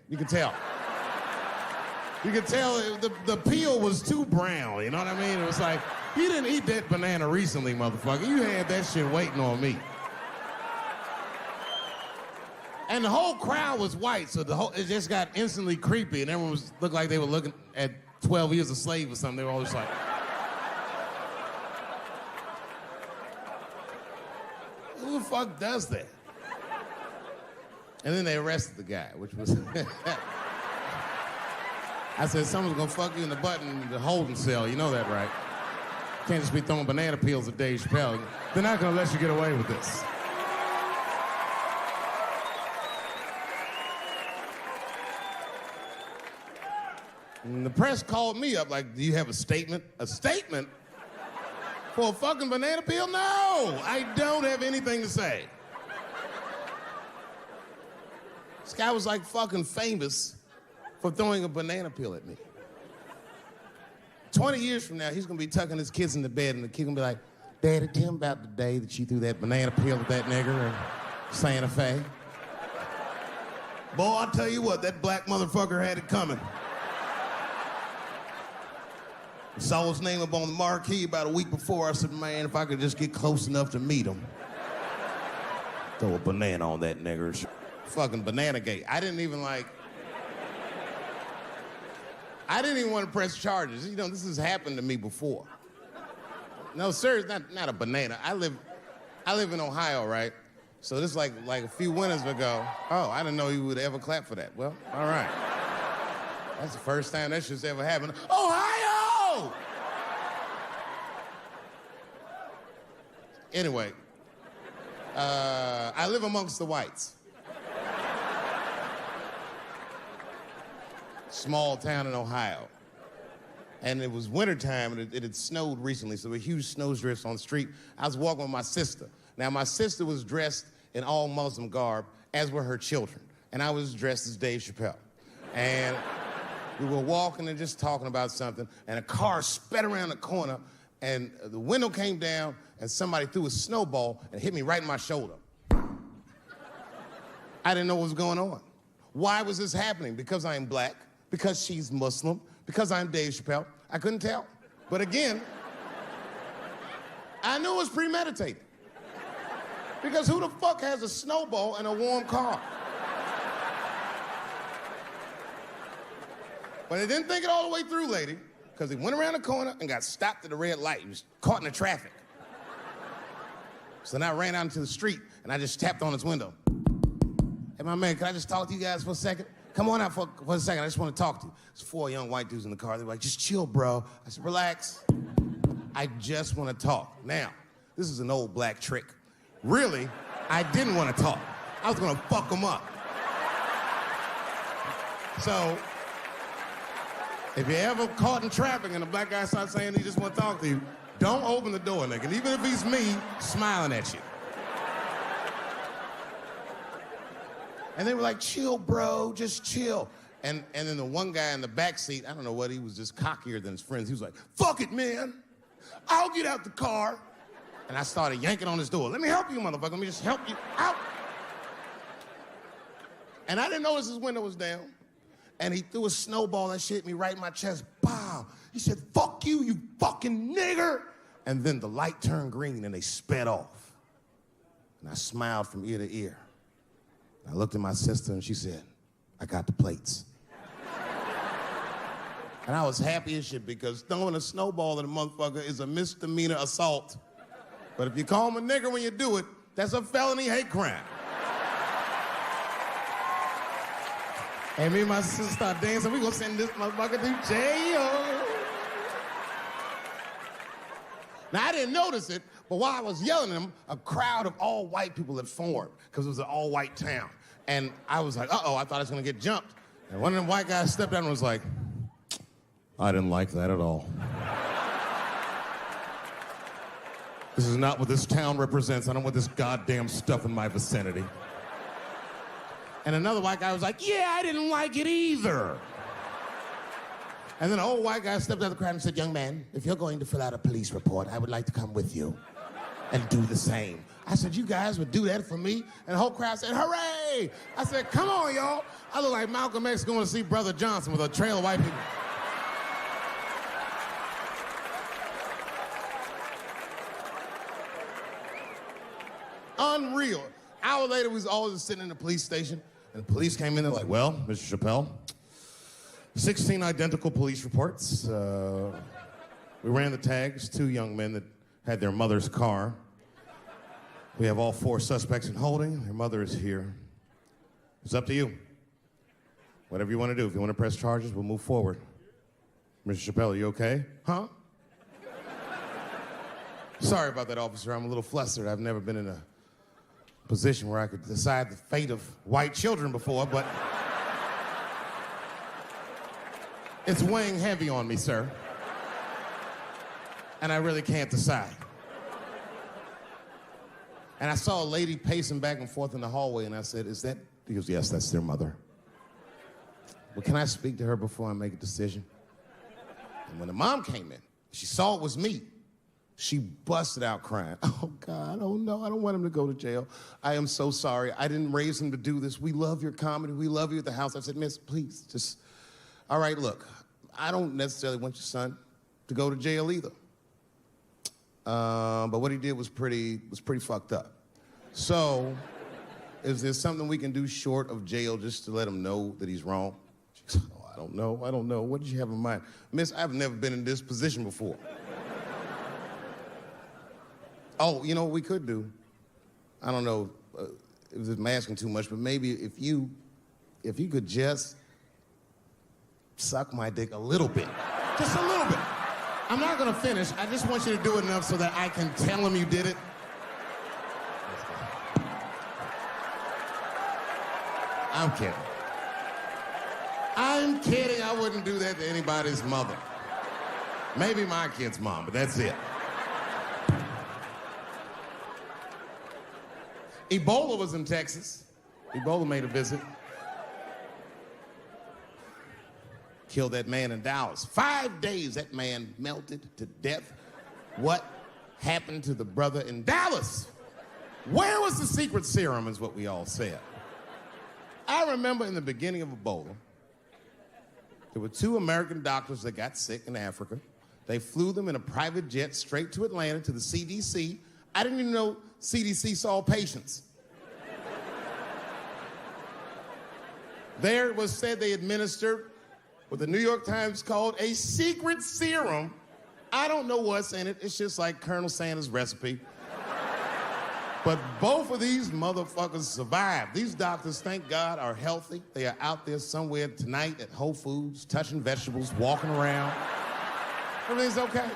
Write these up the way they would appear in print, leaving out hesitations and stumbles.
You can tell. You could tell the peel was too brown, you know what I mean? It was like, you didn't eat that banana recently, motherfucker. You had that shit waiting on me. And the whole crowd was white, so it just got instantly creepy, and everyone looked like they were looking at 12 Years a Slave or something. They were all just like... Who the fuck does that? And then they arrested the guy, which was... I said, someone's gonna fuck you in the butt in the holding cell. You know that, right? Can't just be throwing banana peels at Dave Chappelle. They're not gonna let you get away with this. And the press called me up like, do you have a statement? A statement? For a fucking banana peel? No! I don't have anything to say. This guy was like fucking famous for throwing a banana peel at me. 20 years from now, he's gonna be tucking his kids in the bed and the kid gonna be like, Daddy, tell him about the day that you threw that banana peel at that nigger in Santa Fe. Boy, I'll tell you what, that black motherfucker had it coming. I saw his name up on the marquee about a week before. I said, man, if I could just get close enough to meet him. Throw a banana on that nigger. Fucking banana gate. I didn't even want to press charges. You know, this has happened to me before. No, sir, it's not a banana. I live in Ohio, right? So this is like a few winters ago. Oh, I didn't know you would ever clap for that. Well, all right. That's the first time that shit's ever happened. Ohio! Anyway, I live amongst the whites. Small town in Ohio. And it was wintertime, and it had snowed recently, so there were huge snowdrifts on the street. I was walking with my sister. Now, my sister was dressed in all Muslim garb, as were her children. And I was dressed as Dave Chappelle. And we were walking and just talking about something, and a car sped around the corner, and the window came down, and somebody threw a snowball and hit me right in my shoulder. I didn't know what was going on. Why was this happening? Because I'm black, because she's Muslim, because I'm Dave Chappelle. I couldn't tell. But again, I knew it was premeditated. Because who the fuck has a snowball in a warm car? But I didn't think it all the way through, lady, because he went around the corner and got stopped at a red light. He was caught in the traffic. So then I ran out into the street and I just tapped on his window. Hey, my man, can I just talk to you guys for a second? Come on out for a second. I just want to talk to you. There's 4 young white dudes in the car. They were like, just chill, bro. I said, relax. I just want to talk. Now, this is an old black trick. Really, I didn't want to talk. I was going to fuck them up. So, if you're ever caught in traffic and a black guy starts saying he just want to talk to you, don't open the door, nigga. And even if he's me, smiling at you. And they were like, chill, bro, just chill. And then the one guy in the back seat, I don't know what, he was just cockier than his friends. He was like, fuck it, man. I'll get out the car. And I started yanking on his door. Let me help you, motherfucker. Let me just help you out. And I didn't notice his window was down. And he threw a snowball and shit hit me right in my chest. Pow. He said, fuck you, you fucking nigger. And then the light turned green and they sped off. And I smiled from ear to ear. I looked at my sister and she said, I got the plates. And I was happy as shit because throwing a snowball at a motherfucker is a misdemeanor assault. But if you call him a nigger when you do it, that's a felony hate crime. And me and my sister start dancing, we gonna send this motherfucker to jail. Now, I didn't notice it, but while I was yelling at him, a crowd of all white people had formed, because it was an all-white town. And I was like, uh-oh, I thought I was gonna get jumped. And one of them white guys stepped out and was like, I didn't like that at all. This is not what this town represents. I don't want this goddamn stuff in my vicinity. And another white guy was like, yeah, I didn't like it either. And then an old white guy stepped out of the crowd and said, young man, if you're going to fill out a police report, I would like to come with you and do the same. I said, you guys would do that for me? And the whole crowd said, hooray! hey! I said, come on, y'all. I look like Malcolm X going to see Brother Johnson with a trail of white people. Unreal. Hour later, we was all just sitting in the police station, and the police came in. They're like, well, Mr. Chappelle, 16 identical police reports. We ran the tags, 2 young men that had their mother's car. We have all 4 suspects in holding. Their mother is here. It's up to you. Whatever you want to do. If you want to press charges, we'll move forward. Mr. Chappelle, are you okay? Huh? Sorry about that, officer. I'm a little flustered. I've never been in a position where I could decide the fate of white children before, but it's weighing heavy on me, sir. And I really can't decide. And I saw a lady pacing back and forth in the hallway, and I said, is that? He goes, yes, that's their mother. Well, can I speak to her before I make a decision? And when the mom came in, she saw it was me. She busted out crying. Oh, God, oh, no, I don't want him to go to jail. I am so sorry. I didn't raise him to do this. We love your comedy. We love you at the house. I said, miss, please, just, all right, look, I don't necessarily want your son to go to jail either. But what he did was pretty fucked up. So, is there something we can do short of jail just to let him know that he's wrong? She goes, oh, I don't know. What did you have in mind? Miss, I've never been in this position before. Oh, you know what we could do? I don't know if I'm asking too much, but maybe if you could just suck my dick a little bit. Just a little bit. I'm not gonna finish. I just want you to do it enough so that I can tell him you did it. I'm kidding. I'm kidding. I wouldn't do that to anybody's mother. Maybe my kid's mom, but that's it. Ebola was in Texas. Ebola made a visit. Killed that man in Dallas. 5 days, that man melted to death. What happened to the brother in Dallas? Where was the secret serum, is what we all said. I remember in the beginning of Ebola, there were 2 American doctors that got sick in Africa. They flew them in a private jet straight to Atlanta to the CDC. I didn't even know CDC saw patients. There it was said they administered what the New York Times called a secret serum. I don't know what's in it. It's just like Colonel Sanders' recipe. But both of these motherfuckers survived. These doctors, thank God, are healthy. They are out there somewhere tonight at Whole Foods, touching vegetables, walking around. Everything's okay.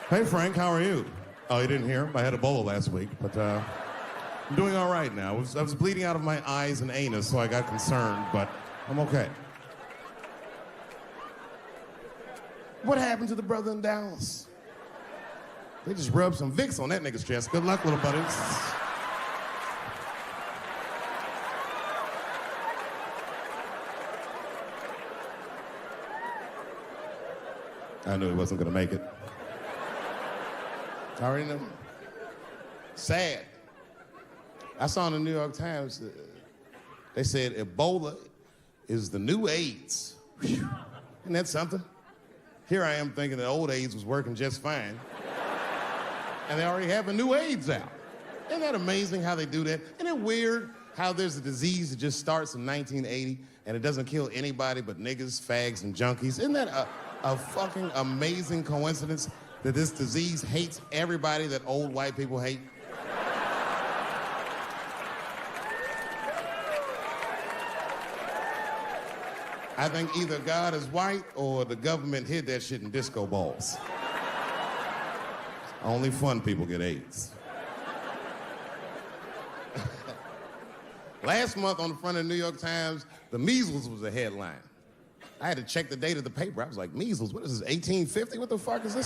Hey, Frank, how are you? Oh, you didn't hear? I had Ebola last week, but I'm doing all right now. I was bleeding out of my eyes and anus, so I got concerned, but I'm okay. What happened to the brother in Dallas? They just rubbed some Vicks on that nigga's chest. Good luck, little buddies. I knew he wasn't gonna make it. I already knew. Sad. I saw in the New York Times, they said Ebola is the new AIDS. Whew. Isn't that something? Here I am thinking that old AIDS was working just fine. And they already have a new AIDS out. Isn't that amazing how they do that? Isn't it weird how there's a disease that just starts in 1980 and it doesn't kill anybody but niggas, fags, and junkies? Isn't that a fucking amazing coincidence that this disease hates everybody that old white people hate? I think either God is white or the government hid that shit in disco balls. Only fun people get AIDS. Last month on the front of the New York Times, the measles was a headline. I had to check the date of the paper. I was like, measles, what is this, 1850? What the fuck is this?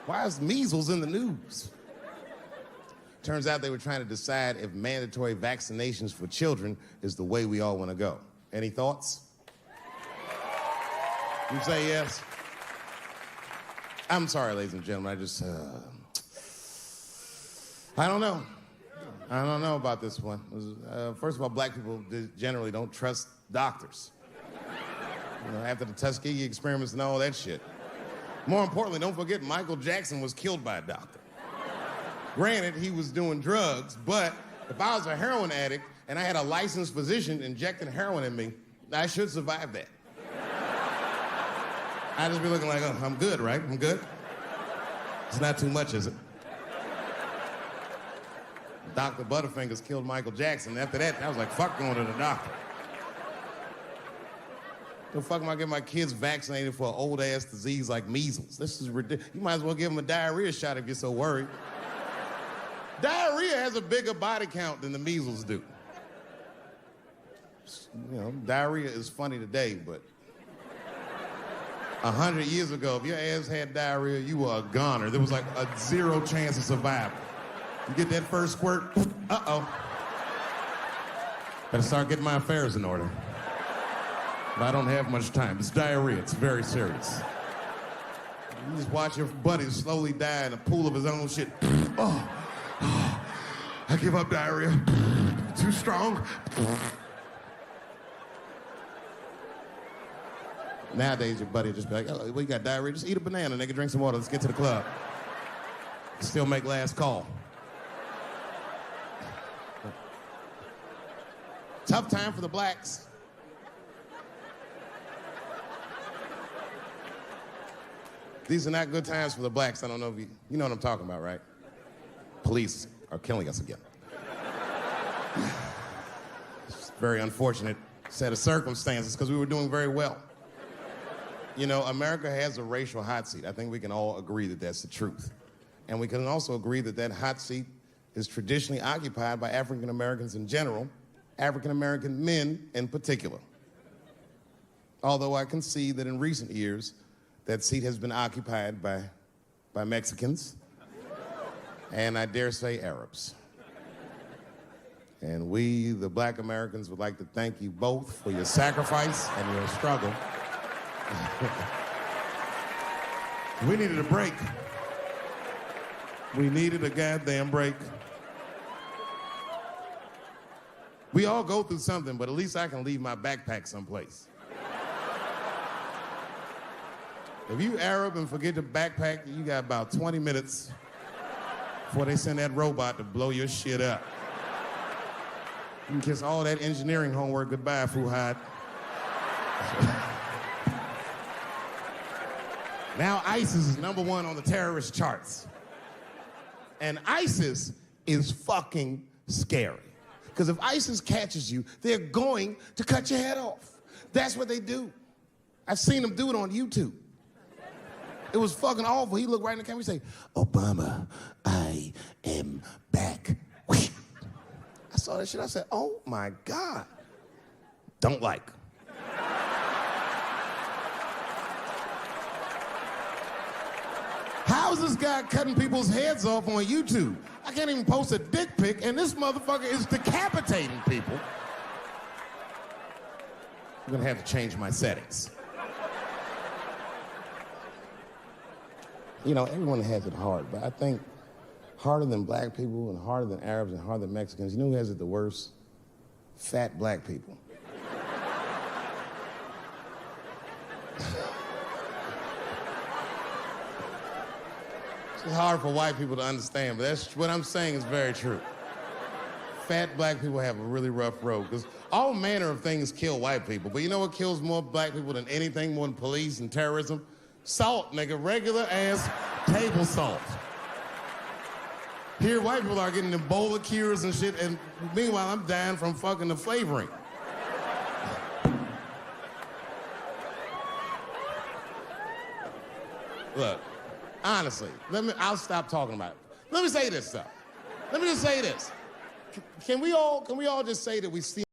Why is measles in the news? Turns out they were trying to decide if mandatory vaccinations for children is the way we all want to go. Any thoughts? You say yes? I'm sorry, ladies and gentlemen. I don't know. I don't know about this one. First of all, black people generally don't trust doctors. You know, after the Tuskegee experiments and all that shit. More importantly, don't forget Michael Jackson was killed by a doctor. Granted, he was doing drugs, but if I was a heroin addict and I had a licensed physician injecting heroin in me, I should survive that. I'd just be looking like, oh, I'm good, right? I'm good? It's not too much, is it? Dr. Butterfingers killed Michael Jackson. After that, I was like, fuck going to the doctor. The fuck am I getting my kids vaccinated for an old-ass disease like measles? This is ridiculous. You might as well give them a diarrhea shot if you're so worried. Diarrhea has a bigger body count than the measles do. You know, diarrhea is funny today, but 100 years ago, if your ass had diarrhea, you were a goner. There was like a 0 chance of survival. You get that first squirt, uh-oh. Better start getting my affairs in order. But I don't have much time. It's diarrhea. It's very serious. You just watch your buddy slowly die in a pool of his own shit. Oh, I give up diarrhea. Too strong. Nowadays, your buddy just be like, oh, well, you got diarrhea? Just eat a banana, nigga, drink some water. Let's get to the club. Still make last call. Tough time for the blacks. These are not good times for the blacks. I don't know if you know what I'm talking about, right? Police are killing us again. It's a very unfortunate set of circumstances because we were doing very well. You know, America has a racial hot seat. I think we can all agree that that's the truth. And we can also agree that that hot seat is traditionally occupied by African Americans in general, African American men in particular. Although I can see that in recent years, that seat has been occupied by Mexicans, and I dare say Arabs. And we, the black Americans, would like to thank you both for your sacrifice and your struggle. We needed a break. We needed a goddamn break. We all go through something, but at least I can leave my backpack someplace. If you Arab and forget the backpack, you got about 20 minutes before they send that robot to blow your shit up. You can kiss all that engineering homework goodbye, Fuhad. Now ISIS is #1 on the terrorist charts. And ISIS is fucking scary. Because if ISIS catches you, they're going to cut your head off. That's what they do. I've seen them do it on YouTube. It was fucking awful. He looked right in the camera and say, Obama, I am back. I saw that shit. I said, oh my God. Don't like. How is this guy cutting people's heads off on YouTube? I can't even post a dick pic, and this motherfucker is decapitating people. I'm gonna have to change my settings. You know, everyone has it hard, but I think harder than black people and harder than Arabs and harder than Mexicans, you know who has it the worst? Fat black people. It's hard for white people to understand, but that's what I'm saying is very true. Fat black people have a really rough road, because all manner of things kill white people, but you know what kills more black people than anything, more than police and terrorism? Salt, nigga, regular ass table salt. Here, white people are getting Ebola cures and shit, and meanwhile, I'm dying from fucking the flavoring. Look, honestly, I'll stop talking about it. Let me say this, though. Let me just say this. Can we all just say that we see